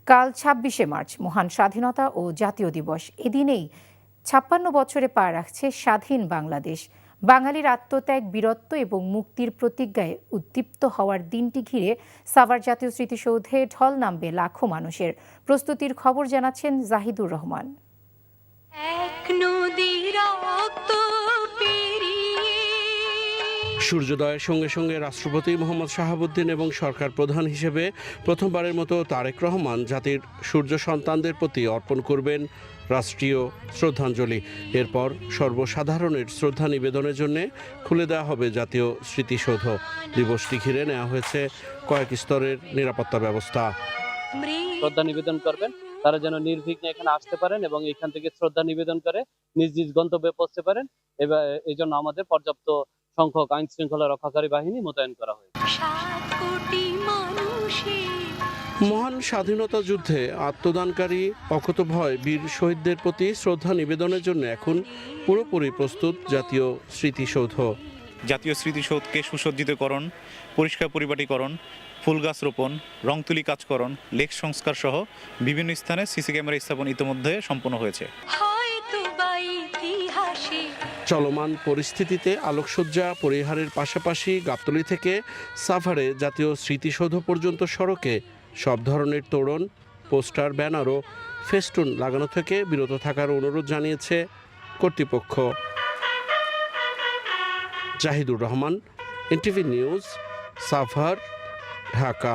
কাল ২৬শে মার্চ মহান স্বাধীনতা ও জাতীয় দিবস। এদিনেই ৫৬ বছরে পা রাখছে স্বাধীন বাংলাদেশ। বাঙালির আত্মত্যাগ, বীরত্ব এবং মুক্তির প্রতিজ্ঞায় উদ্দীপ্ত হওয়ার দিনটি ঘিরে সাভার জাতীয় স্মৃতিসৌধে ঢল নামবে লাখো মানুষের। প্রস্তুতির খবর জানাচ্ছেন জাহিদুর রহমান। সূর্যোদয়ের সঙ্গে সঙ্গে রাষ্ট্রপতি মোহাম্মদ শাহাবুদ্দিন এবং সরকার প্রধান হিসেবে প্রথমবারের মতো তারেক রহমান জাতির সূর্য সন্তানদের প্রতি অর্পণ করবেন রাষ্ট্রীয় শ্রদ্ধাঞ্জলি। এরপর সর্বসাধারণের শ্রদ্ধা নিবেদনের জন্য খুলে দেওয়া হবে জাতীয় স্মৃতিসৌধ। দিবসটি ঘিরে নেওয়া হয়েছে কয়েক স্তরের নিরাপত্তা ব্যবস্থা। শ্রদ্ধা নিবেদন করবেন, তারা যেন নির্বিঘ্নে এখানে আসতে পারেন এবং এখান থেকে শ্রদ্ধা নিবেদন করে নিজ নিজ গন্তব্যে পৌঁছতে পারেন। এবার এই জন্য আমাদের পর্যাপ্ত সংখ্যক আইন শৃঙ্খলা রক্ষাকারী বাহিনী মোতায়েন করা হয়েছে। মহান স্বাধীনতা যুদ্ধে আত্মদানকারী অকুতোভয় বীর শহীদদের প্রতি শ্রদ্ধা নিবেদনের জন্য এখন পুরোপুরি প্রস্তুত জাতীয় স্মৃতিসৌধ। জাতীয় স্মৃতিসৌধকে সুসজ্জিতকরণ, পরিষ্কার পরিপাটিকরণ, ফুল গাছ রোপণ, রংতুলি কাজকরণ, লেক সংস্কার সহ বিভিন্ন স্থানে সিসি ক্যামেরা স্থাপন ইতিমধ্যে সম্পন্ন হয়েছে। চলমান পরিস্থিতিতে আলোকসজ্জা পরিহারের পাশাপাশি গাবতলী থেকে সাভারে জাতীয় স্মৃতিসৌধ পর্যন্ত সড়কে সব ধরনের তোরণ, পোস্টার, ব্যানার ও ফেস্টুন লাগানো থেকে বিরত থাকার অনুরোধ জানিয়েছে কর্তৃপক্ষ। Zahidur Rahman, NTV news, Savar, Dhaka.